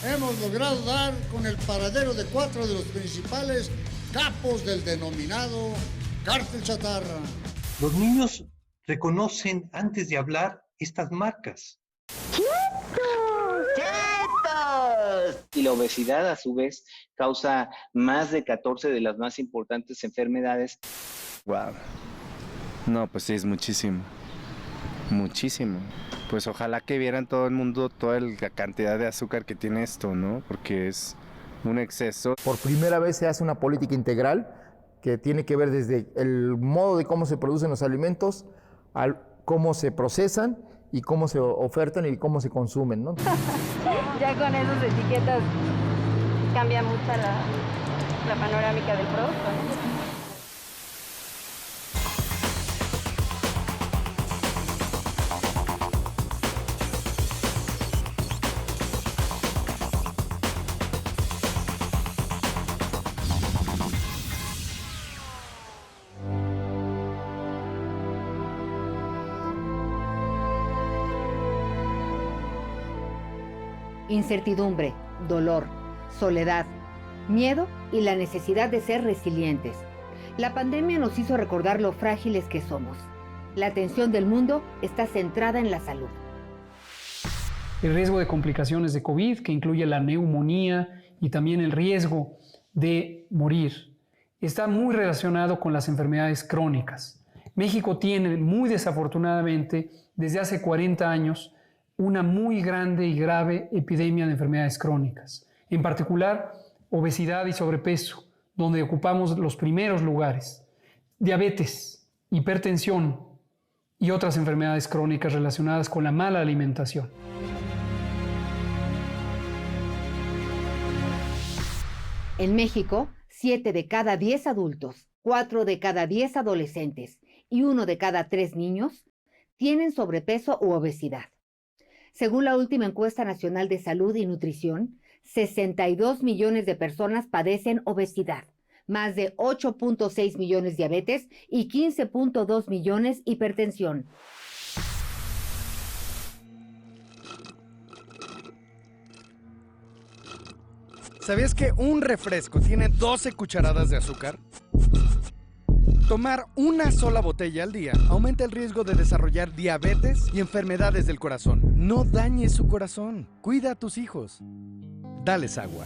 hemos logrado dar con el paradero de 4 de los principales capos del denominado cártel chatarra. Los niños reconocen antes de hablar estas marcas. Y la obesidad, a su vez, causa más de 14 de las más importantes enfermedades. Wow. No, pues sí, es muchísimo. Muchísimo. Pues ojalá que vieran todo el mundo toda la cantidad de azúcar que tiene esto, ¿no? Porque es un exceso. Por primera vez se hace una política integral que tiene que ver desde el modo de cómo se producen los alimentos, al cómo se procesan y cómo se ofertan y cómo se consumen, ¿no? Ya con esas etiquetas cambia mucho la panorámica del producto, ¿no? Incertidumbre, dolor, soledad, miedo y la necesidad de ser resilientes. La pandemia nos hizo recordar lo frágiles que somos. La atención del mundo está centrada en la salud. El riesgo de complicaciones de COVID, que incluye la neumonía y también el riesgo de morir, está muy relacionado con las enfermedades crónicas. México tiene, muy desafortunadamente, desde hace 40 años, una muy grande y grave epidemia de enfermedades crónicas, en particular obesidad y sobrepeso, donde ocupamos los primeros lugares, diabetes, hipertensión y otras enfermedades crónicas relacionadas con la mala alimentación. En México, 7 de cada 10 adultos, 4 de cada 10 adolescentes y 1 de cada 3 niños tienen sobrepeso u obesidad. Según la última encuesta nacional de salud y nutrición, 62 millones de personas padecen obesidad, más de 8.6 millones diabetes y 15.2 millones hipertensión. ¿Sabías que un refresco tiene 12 cucharadas de azúcar? Tomar una sola botella al día aumenta el riesgo de desarrollar diabetes y enfermedades del corazón. No dañes su corazón. Cuida a tus hijos. Dales agua.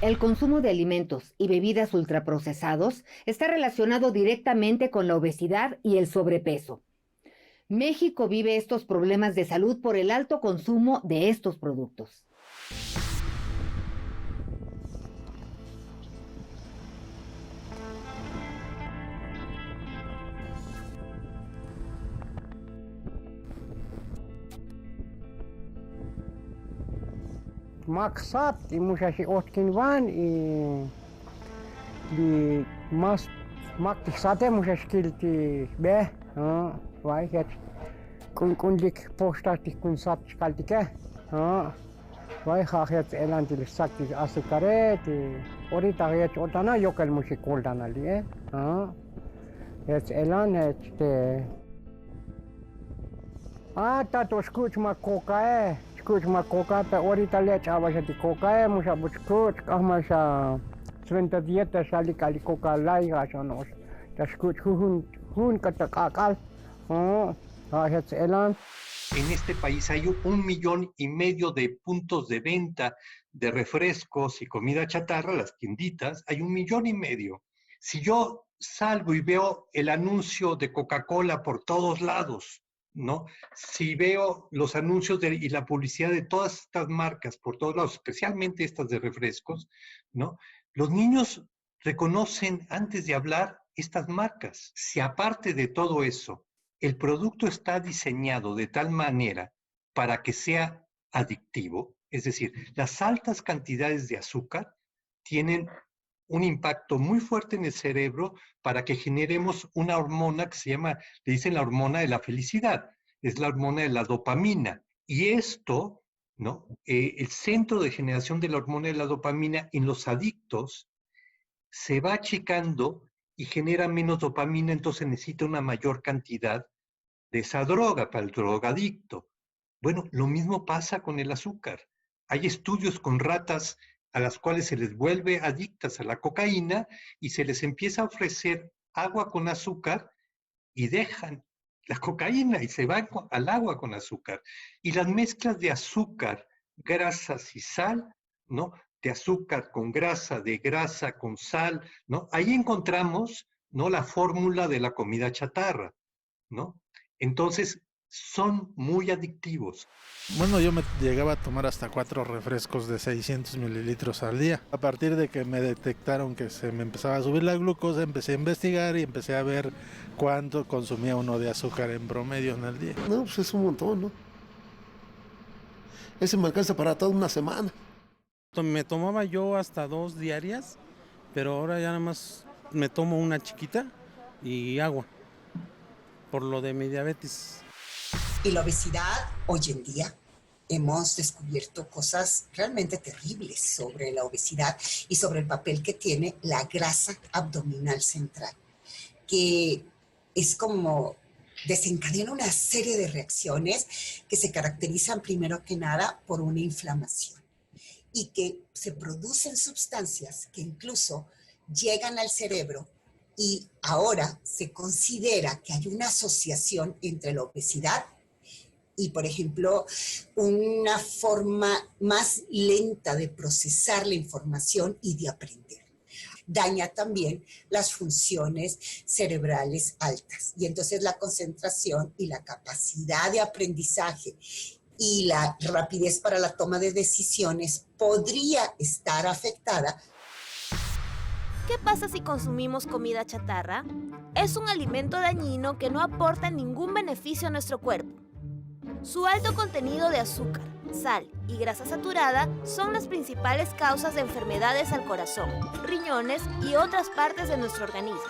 El consumo de alimentos y bebidas ultraprocesados está relacionado directamente con la obesidad y el sobrepeso. México vive estos problemas de salud por el alto consumo de estos productos. Maksat imusashi otkinvan y di mas maksate musaskilti be vai het kundik postati kunsat kaltike vai het elantil sakti asukareti orita het otana yokel musikoldanali het elan este tato skuchma kokae Escuta uma coca, ahorita le echaba de coca, mucha buscut, como esa suenta dieta sali cali coca laiga sonos. Te escucha hun catacal. Elan. En este país hay 1,5 millones de puntos de venta de refrescos y comida chatarra, las tienditas, hay 1,5 millones. Si yo salgo y veo el anuncio de Coca-Cola por todos lados, ¿no? Si veo los anuncios y la publicidad de todas estas marcas por todos lados, especialmente estas de refrescos, ¿no? Los niños reconocen antes de hablar estas marcas. Si aparte de todo eso, el producto está diseñado de tal manera para que sea adictivo, es decir, las altas cantidades de azúcar tienen un impacto muy fuerte en el cerebro para que generemos una hormona que se llama, le dicen la hormona de la felicidad, es la hormona de la dopamina. Y esto, ¿no? El centro de generación de la hormona de la dopamina en los adictos se va achicando y genera menos dopamina, entonces necesita una mayor cantidad de esa droga para el drogadicto, Bueno, lo mismo pasa con el azúcar. Hay estudios con ratas a las cuales se les vuelve adictas a la cocaína y se les empieza a ofrecer agua con azúcar y dejan la cocaína y se van al agua con azúcar. Y las mezclas de azúcar, grasas y sal, ¿no? De azúcar con grasa, de grasa con sal, ¿no? Ahí encontramos, ¿no? La fórmula de la comida chatarra, ¿no? Entonces, son muy adictivos. Bueno, yo me llegaba a tomar hasta 4 refrescos de 600 mililitros al día. A partir de que me detectaron que se me empezaba a subir la glucosa, empecé a investigar y empecé a ver cuánto consumía uno de azúcar en promedio en el día. No, pues es un montón, ¿no? Ese me alcanza para toda una semana. Me tomaba yo hasta 2 diarias, pero ahora ya nada más me tomo una chiquita y agua, por lo de mi diabetes. Y la obesidad, hoy en día, hemos descubierto cosas realmente terribles sobre la obesidad y sobre el papel que tiene la grasa abdominal central, que es como desencadena una serie de reacciones que se caracterizan primero que nada por una inflamación y que se producen sustancias que incluso llegan al cerebro. Y ahora se considera que hay una asociación entre la obesidad y, por ejemplo, una forma más lenta de procesar la información y de aprender. Daña también las funciones cerebrales altas. Y entonces la concentración y la capacidad de aprendizaje y la rapidez para la toma de decisiones podría estar afectada. ¿Qué pasa si consumimos comida chatarra? Es un alimento dañino que no aporta ningún beneficio a nuestro cuerpo. Su alto contenido de azúcar, sal y grasa saturada son las principales causas de enfermedades al corazón, riñones y otras partes de nuestro organismo.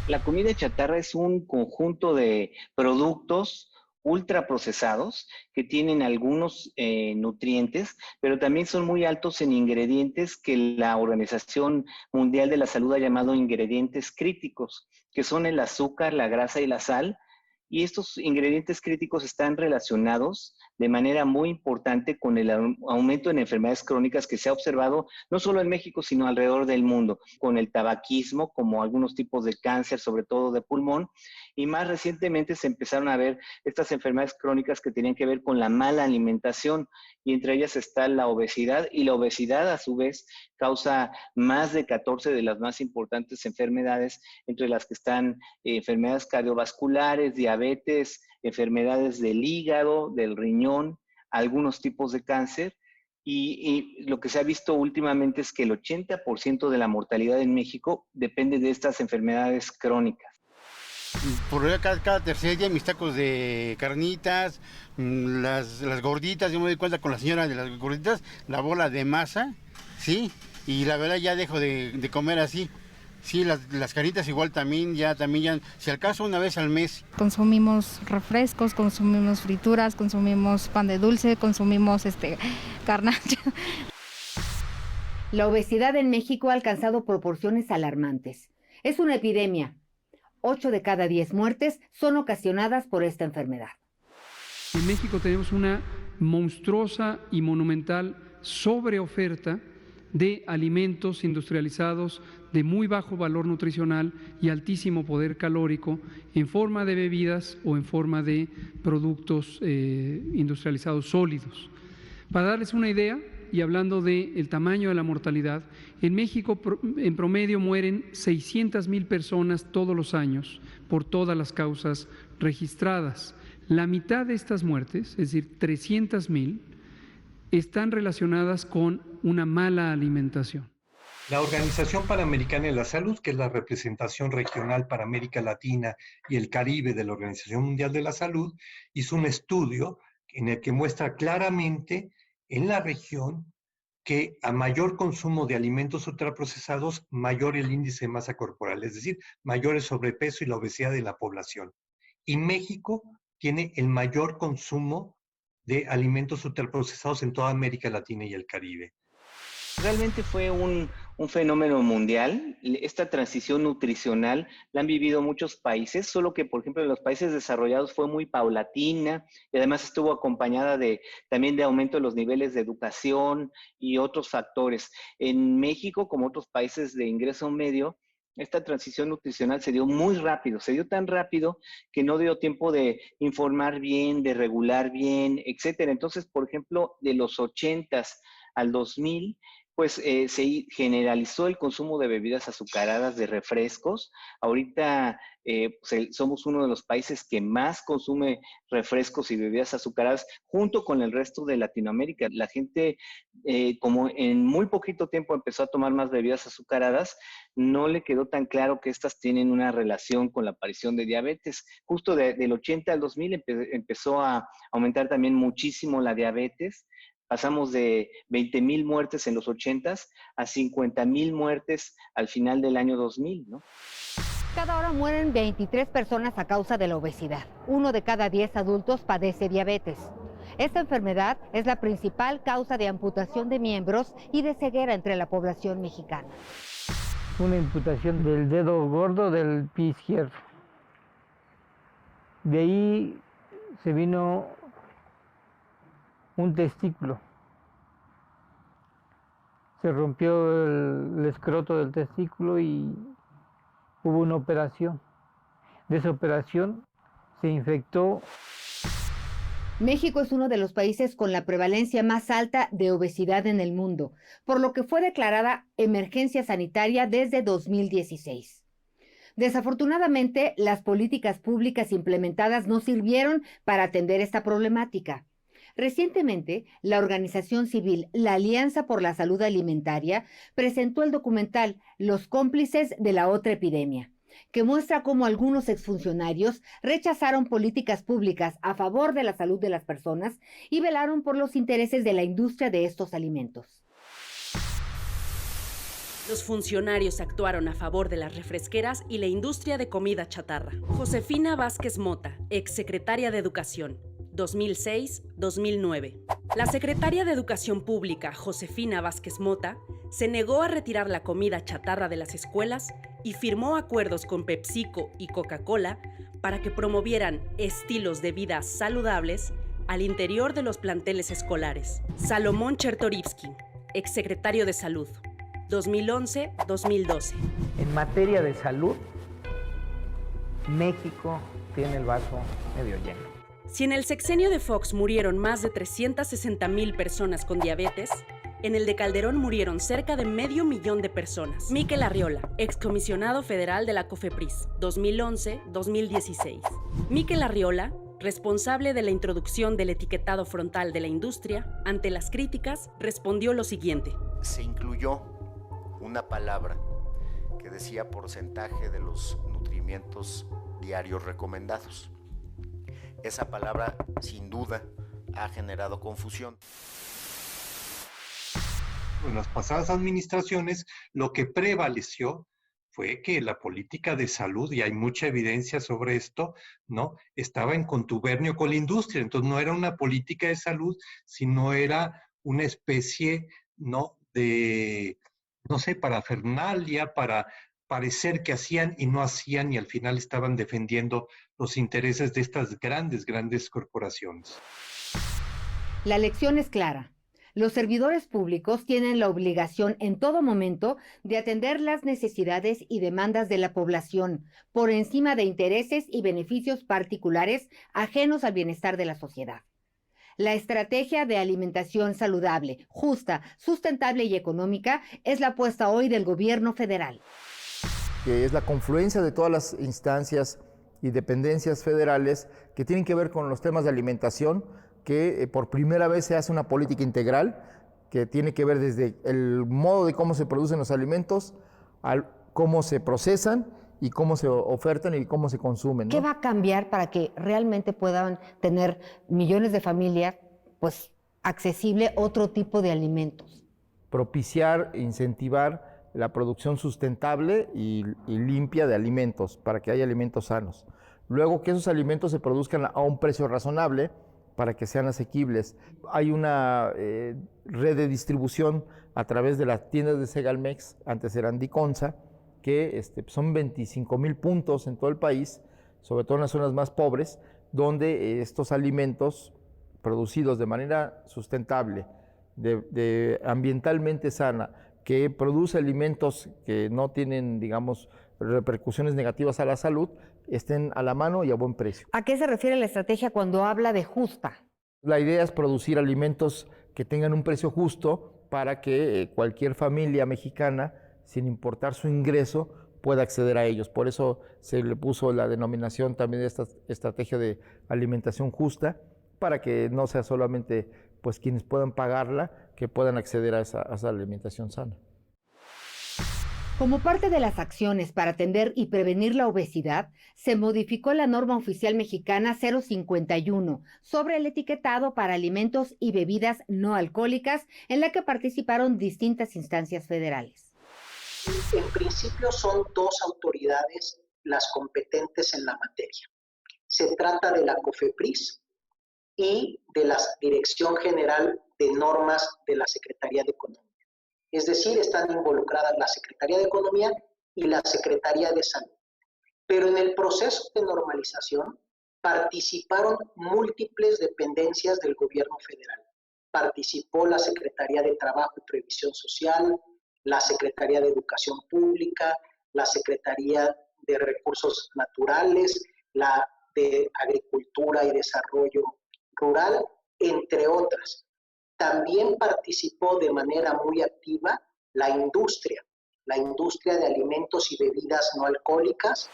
La comida chatarra es un conjunto de productos ultraprocesados que tienen algunos nutrientes, pero también son muy altos en ingredientes que la Organización Mundial de la Salud ha llamado ingredientes críticos, que son el azúcar, la grasa y la sal. Y estos ingredientes críticos están relacionados de manera muy importante con el aumento en enfermedades crónicas que se ha observado no solo en México, sino alrededor del mundo, con el tabaquismo, como algunos tipos de cáncer, sobre todo de pulmón, y más recientemente se empezaron a ver estas enfermedades crónicas que tenían que ver con la mala alimentación, y entre ellas está la obesidad, y la obesidad a su vez causa más de 14 de las más importantes enfermedades, entre las que están enfermedades cardiovasculares, diabetes, enfermedades del hígado, del riñón, algunos tipos de cáncer. Y lo que se ha visto últimamente es que el 80% de la mortalidad en México depende de estas enfermedades crónicas. Por cada tercer día mis tacos de carnitas, las gorditas, yo me doy cuenta con la señora de las gorditas, la bola de masa, ¿sí? Y la verdad ya dejo de comer así. Sí, las carnitas igual también ya, si acaso una vez al mes. Consumimos refrescos, consumimos frituras, consumimos pan de dulce, consumimos garnacha. La obesidad en México ha alcanzado proporciones alarmantes. Es una epidemia. 8 de cada 10 muertes son ocasionadas por esta enfermedad. En México tenemos una monstruosa y monumental sobreoferta de alimentos industrializados de muy bajo valor nutricional y altísimo poder calórico en forma de bebidas o en forma de productos industrializados sólidos. Para darles una idea, y hablando del tamaño de la mortalidad, en México en promedio mueren 600,000 personas todos los años por todas las causas registradas. La mitad de estas muertes, es decir, 300,000, están relacionadas con una mala alimentación. La Organización Panamericana de la Salud, que es la representación regional para América Latina y el Caribe de la Organización Mundial de la Salud, hizo un estudio en el que muestra claramente en la región que a mayor consumo de alimentos ultraprocesados, mayor el índice de masa corporal, es decir, mayor el sobrepeso y la obesidad de la población. Y México tiene el mayor consumo de alimentos ultraprocesados en toda América Latina y el Caribe. Realmente fue un fenómeno mundial. Esta transición nutricional la han vivido muchos países, solo que, por ejemplo, en los países desarrollados fue muy paulatina y además estuvo acompañada también de aumento de los niveles de educación y otros factores. En México, como otros países de ingreso medio, esta transición nutricional se dio muy rápido, se dio tan rápido que no dio tiempo de informar bien, de regular bien, etcétera. Entonces, por ejemplo, de los 80s al 2000, pues se generalizó el consumo de bebidas azucaradas, de refrescos. Ahorita somos uno de los países que más consume refrescos y bebidas azucaradas junto con el resto de Latinoamérica. La gente, como en muy poquito tiempo empezó a tomar más bebidas azucaradas, no le quedó tan claro que estas tienen una relación con la aparición de diabetes. Justo del 80 al 2000 empezó a aumentar también muchísimo la diabetes. Pasamos de 20,000 muertes en los 80s a 50,000 muertes al final del año 2000, ¿no? Cada hora mueren 23 personas a causa de la obesidad. 1 de cada 10 adultos padece diabetes. Esta enfermedad es la principal causa de amputación de miembros y de ceguera entre la población mexicana. Una amputación del dedo gordo del pie izquierdo. De ahí se vino un testículo. Se rompió el escroto del testículo y hubo una operación. De esa operación se infectó. México es uno de los países con la prevalencia más alta de obesidad en el mundo, por lo que fue declarada emergencia sanitaria desde 2016. Desafortunadamente, las políticas públicas implementadas no sirvieron para atender esta problemática. Recientemente, la organización civil La Alianza por la Salud Alimentaria presentó el documental Los cómplices de la otra epidemia, que muestra cómo algunos exfuncionarios rechazaron políticas públicas a favor de la salud de las personas y velaron por los intereses de la industria de estos alimentos. Los funcionarios actuaron a favor de las refresqueras y la industria de comida chatarra. Josefina Vázquez Mota, exsecretaria de Educación, 2006-2009. La secretaria de Educación Pública, Josefina Vázquez Mota, se negó a retirar la comida chatarra de las escuelas y firmó acuerdos con PepsiCo y Coca-Cola para que promovieran estilos de vida saludables al interior de los planteles escolares. Salomón Chertorivsky, exsecretario de Salud, 2011-2012. En materia de salud, México tiene el vaso medio lleno. Si en el sexenio de Fox murieron más de 360,000 personas con diabetes, en el de Calderón murieron cerca de 500,000 de personas. Miquel Arriola, excomisionado federal de la COFEPRIS, 2011-2016. Miquel Arriola, responsable de la introducción del etiquetado frontal de la industria, ante las críticas, respondió lo siguiente. Se incluyó una palabra que decía porcentaje de los nutrimientos diarios recomendados. Esa palabra, sin duda, ha generado confusión. En las pasadas administraciones, lo que prevaleció fue que la política de salud, y hay mucha evidencia sobre esto, ¿no?, estaba en contubernio con la industria. Entonces no era una política de salud, sino era una especie, ¿no?, de, no sé, parafernalia, para parecer que hacían y no hacían, y al final estaban defendiendo los intereses de estas grandes corporaciones. La lección es clara. Los servidores públicos tienen la obligación en todo momento de atender las necesidades y demandas de la población por encima de intereses y beneficios particulares ajenos al bienestar de la sociedad. La estrategia de alimentación saludable, justa, sustentable y económica es la apuesta hoy del gobierno federal. Que es la confluencia de todas las instancias y dependencias federales que tienen que ver con los temas de alimentación, que por primera vez se hace una política integral que tiene que ver desde el modo de cómo se producen los alimentos, al cómo se procesan y cómo se ofertan y cómo se consumen, ¿no? ¿Qué va a cambiar para que realmente puedan tener millones de familias, pues, accesible otro tipo de alimentos? Propiciar, incentivar la producción sustentable y limpia de alimentos, para que haya alimentos sanos. Luego, que esos alimentos se produzcan a un precio razonable, para que sean asequibles. Hay una red de distribución a través de las tiendas de Segalmex, antes eran Diconsa, que son 25,000 puntos en todo el país, sobre todo en las zonas más pobres, donde estos alimentos producidos de manera sustentable, ambientalmente sana, que produce alimentos que no tienen, digamos, repercusiones negativas a la salud, estén a la mano y a buen precio. ¿A qué se refiere la estrategia cuando habla de justa? La idea es producir alimentos que tengan un precio justo para que cualquier familia mexicana, sin importar su ingreso, pueda acceder a ellos. Por eso se le puso la denominación también de esta estrategia de alimentación justa, para que no sea solamente pues quienes puedan pagarla, que puedan acceder a esa alimentación sana. Como parte de las acciones para atender y prevenir la obesidad, se modificó la norma oficial mexicana 051 sobre el etiquetado para alimentos y bebidas no alcohólicas, en la que participaron distintas instancias federales. En principio son dos autoridades las competentes en la materia. Se trata de la COFEPRIS y de la Dirección General de Normas de la Secretaría de Economía. Es decir, están involucradas la Secretaría de Economía y la Secretaría de Salud. Pero en el proceso de normalización participaron múltiples dependencias del gobierno federal. Participó la Secretaría de Trabajo y Previsión Social, la Secretaría de Educación Pública, la Secretaría de Recursos Naturales, la de Agricultura y Desarrollo Rural, entre otras. También participó de manera muy activa la industria de alimentos y bebidas no alcohólicas.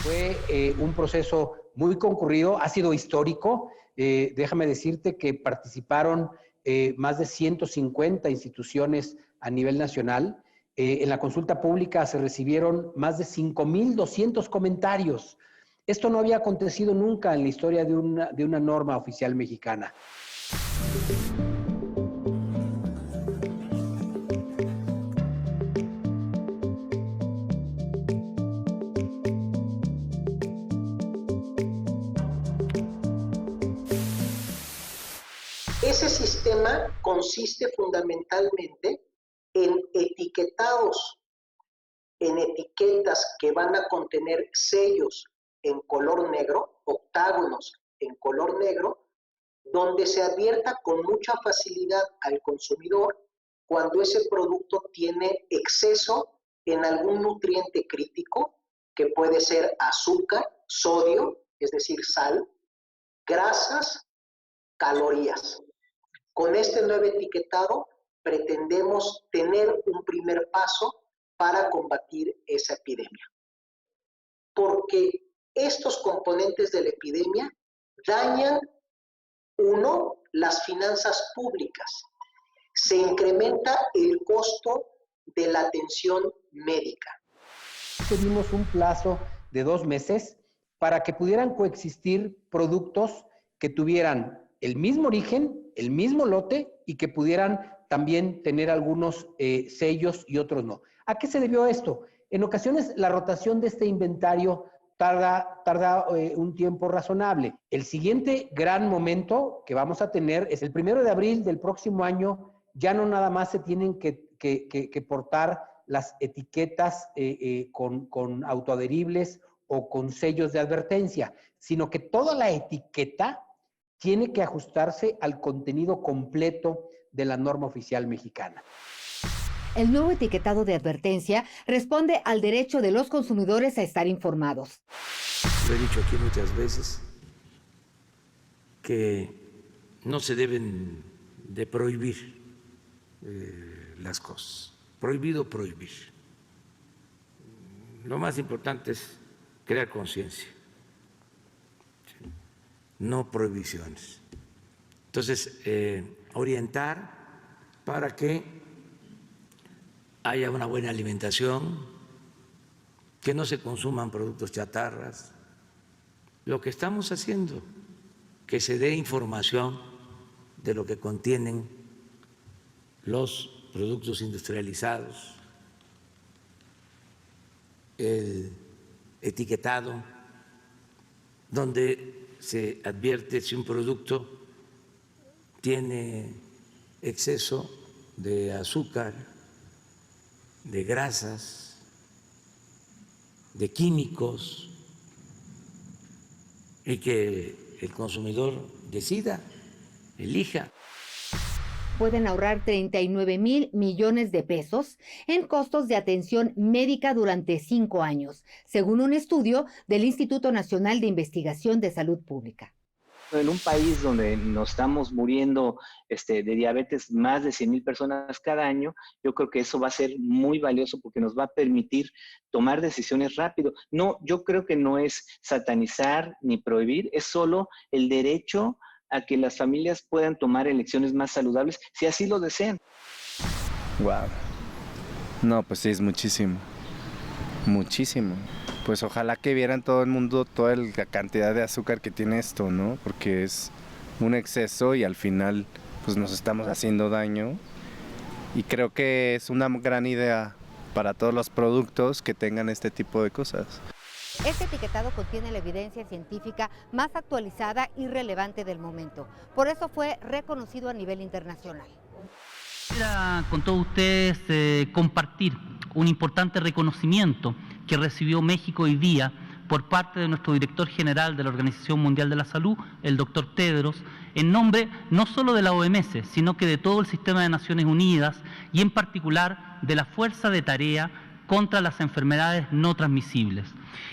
Fue un proceso muy concurrido, ha sido histórico. Déjame decirte que participaron más de 150 instituciones a nivel nacional. En la consulta pública se recibieron más de 5,200 comentarios. Esto no había acontecido nunca en la historia de una norma oficial mexicana. Ese sistema consiste fundamentalmente en etiquetados, en etiquetas que van a contener sellos en color negro, octágonos en color negro, donde se advierta con mucha facilidad al consumidor cuando ese producto tiene exceso en algún nutriente crítico, que puede ser azúcar, sodio, es decir, sal, grasas, calorías. Con este nuevo etiquetado pretendemos tener un primer paso para combatir esa epidemia. Porque estos componentes de la epidemia dañan, uno, las finanzas públicas. Se incrementa el costo de la atención médica. Tuvimos un plazo de 2 meses para que pudieran coexistir productos que tuvieran el mismo origen, el mismo lote y que pudieran también tener algunos sellos y otros no. ¿A qué se debió esto? En ocasiones la rotación de este inventario tarda un tiempo razonable. El siguiente gran momento que vamos a tener es el 1 de abril del próximo año. Ya no nada más se tienen que portar las etiquetas con autoadheribles o con sellos de advertencia, sino que toda la etiqueta tiene que ajustarse al contenido completo de la norma oficial mexicana. El nuevo etiquetado de advertencia responde al derecho de los consumidores a estar informados. Lo he dicho aquí muchas veces, que no se deben de prohibir las cosas. Prohibido prohibir. Lo más importante es crear conciencia. No prohibiciones. Entonces, orientar para que haya una buena alimentación, que no se consuman productos chatarras. Lo que estamos haciendo, que se dé información de lo que contienen los productos industrializados, el etiquetado, donde se advierte si un producto tiene exceso de azúcar, de grasas, de químicos, y que el consumidor decida, elija. Pueden ahorrar 39,000 millones de pesos en costos de atención médica durante 5 años, según un estudio del Instituto Nacional de Investigación de Salud Pública. En un país donde nos estamos muriendo de diabetes más de 100,000 personas cada año, yo creo que eso va a ser muy valioso porque nos va a permitir tomar decisiones rápido. No, yo creo que no es satanizar ni prohibir, es solo el derecho a que las familias puedan tomar elecciones más saludables si así lo desean. Wow. No, pues sí, es muchísimo. Muchísimo. Pues ojalá que vieran todo el mundo toda la cantidad de azúcar que tiene esto, ¿no? Porque es un exceso y al final pues nos estamos haciendo daño. Y creo que es una gran idea para todos los productos que tengan este tipo de cosas. Este etiquetado contiene la evidencia científica más actualizada y relevante del momento. Por eso fue reconocido a nivel internacional. Quisiera con todos ustedes compartir un importante reconocimiento que recibió México hoy día por parte de nuestro director general de la Organización Mundial de la Salud, el doctor Tedros, en nombre no solo de la OMS, sino que de todo el sistema de Naciones Unidas y en particular de la Fuerza de Tarea contra las enfermedades no transmisibles.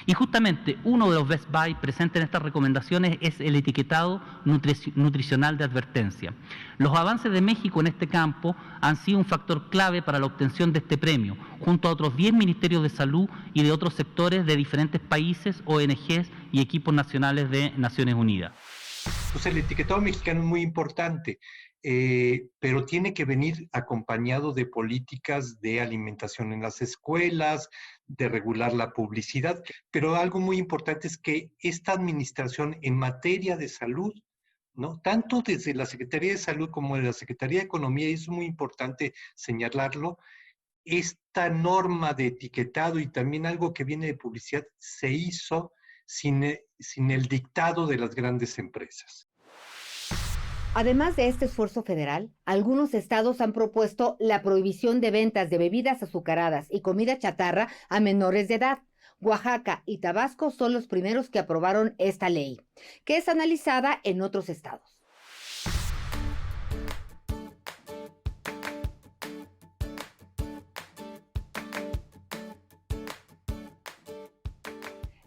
Y justamente uno de los Best Buy presentes en estas recomendaciones es el etiquetado nutricional de advertencia. Los avances de México en este campo han sido un factor clave para la obtención de este premio, junto a otros 10 ministerios de salud y de otros sectores de diferentes países, ONGs y equipos nacionales de Naciones Unidas. Pues el etiquetado mexicano es muy importante. Pero tiene que venir acompañado de políticas de alimentación en las escuelas, de regular la publicidad, pero algo muy importante es que esta administración en materia de salud, ¿no? Tanto desde la Secretaría de Salud como de la Secretaría de Economía, y es muy importante señalarlo, esta norma de etiquetado y también algo que viene de publicidad se hizo sin el dictado de las grandes empresas. Además de este esfuerzo federal, algunos estados han propuesto la prohibición de ventas de bebidas azucaradas y comida chatarra a menores de edad. Oaxaca y Tabasco son los primeros que aprobaron esta ley, que es analizada en otros estados.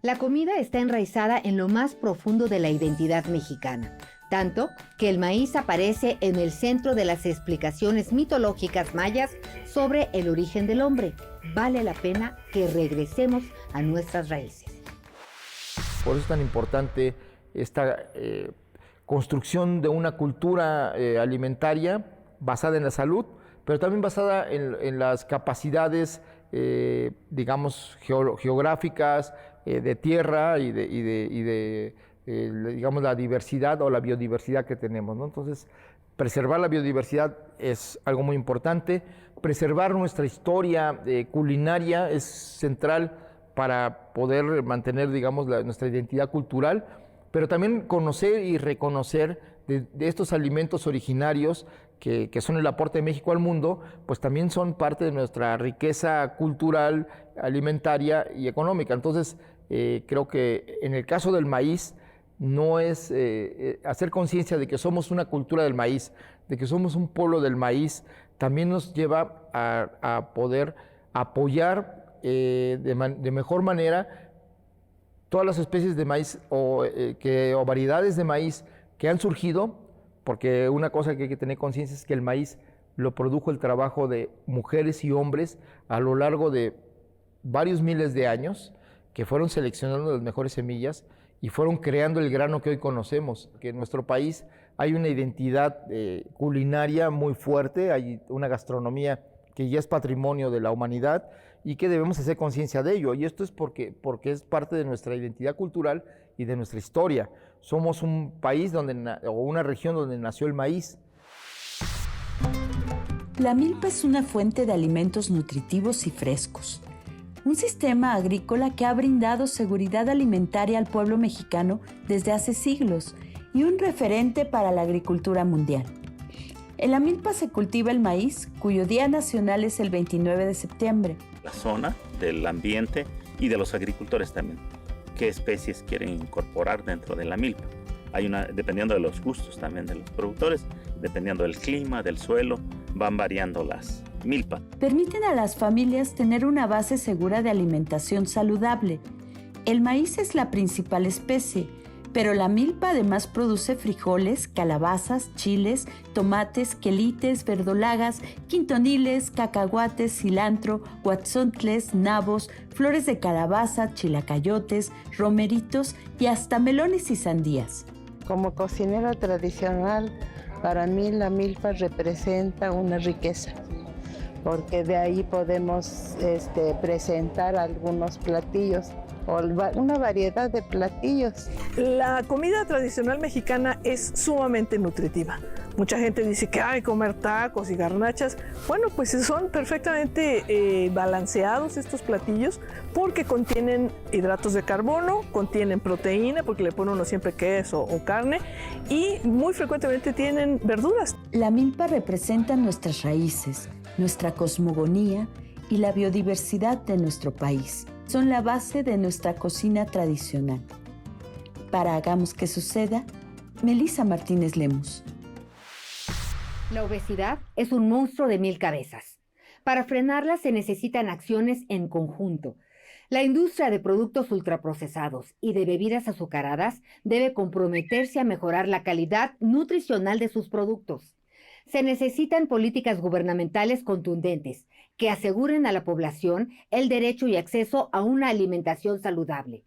La comida está enraizada en lo más profundo de la identidad mexicana. Tanto que el maíz aparece en el centro de las explicaciones mitológicas mayas sobre el origen del hombre. Vale la pena que regresemos a nuestras raíces. Por eso es tan importante esta construcción de una cultura alimentaria basada en la salud, pero también basada en las capacidades, digamos, geográficas, de tierra y de digamos, la diversidad o la biodiversidad que tenemos, ¿no? Entonces, preservar la biodiversidad es algo muy importante. Preservar nuestra historia culinaria es central para poder mantener, digamos, nuestra identidad cultural, pero también conocer y reconocer de estos alimentos originarios que son el aporte de México al mundo, pues también son parte de nuestra riqueza cultural, alimentaria y económica. Entonces, creo que en el caso del maíz, no es hacer conciencia de que somos una cultura del maíz, de que somos un pueblo del maíz, también nos lleva a poder apoyar de mejor manera todas las especies de maíz o variedades de maíz que han surgido, porque una cosa que hay que tener conciencia es que el maíz lo produjo el trabajo de mujeres y hombres a lo largo de varios miles de años, que fueron seleccionando las mejores semillas y fueron creando el grano que hoy conocemos, que nuestro país hay una identidad culinaria muy fuerte, hay una gastronomía que ya es patrimonio de la humanidad y que debemos hacer conciencia de ello. Y esto es porque es parte de nuestra identidad cultural y de nuestra historia. Somos un país o una región donde nació el maíz. La milpa es una fuente de alimentos nutritivos y frescos. Un sistema agrícola que ha brindado seguridad alimentaria al pueblo mexicano desde hace siglos y un referente para la agricultura mundial. En la milpa se cultiva el maíz, cuyo Día Nacional es el 29 de septiembre. La zona, del ambiente y de los agricultores también. ¿Qué especies quieren incorporar dentro de la milpa? Dependiendo de los gustos también de los productores, dependiendo del clima, del suelo, van variando las milpas. Permiten a las familias tener una base segura de alimentación saludable. El maíz es la principal especie, pero la milpa además produce frijoles, calabazas, chiles, tomates, quelites, verdolagas, quintoniles, cacahuates, cilantro, guatzontles, nabos, flores de calabaza, chilacayotes, romeritos y hasta melones y sandías. Como cocinera tradicional, para mí la milpa representa una riqueza, porque de ahí podemos presentar algunos platillos o una variedad de platillos. La comida tradicional mexicana es sumamente nutritiva. Mucha gente dice que hay comer tacos y garnachas. Bueno, pues son perfectamente balanceados estos platillos porque contienen hidratos de carbono, contienen proteína, porque le pone uno siempre queso o carne, y muy frecuentemente tienen verduras. La milpa representa nuestras raíces, nuestra cosmogonía y la biodiversidad de nuestro país. Son la base de nuestra cocina tradicional. Para Hagamos que Suceda, Melissa Martínez Lemus. La obesidad es un monstruo de 1000 cabezas. Para frenarla se necesitan acciones en conjunto. La industria de productos ultraprocesados y de bebidas azucaradas debe comprometerse a mejorar la calidad nutricional de sus productos. Se necesitan políticas gubernamentales contundentes que aseguren a la población el derecho y acceso a una alimentación saludable.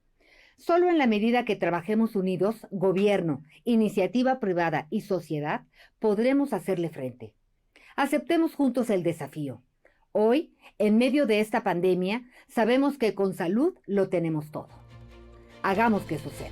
Solo en la medida que trabajemos unidos, gobierno, iniciativa privada y sociedad, podremos hacerle frente. Aceptemos juntos el desafío. Hoy, en medio de esta pandemia, sabemos que con salud lo tenemos todo. Hagamos que suceda.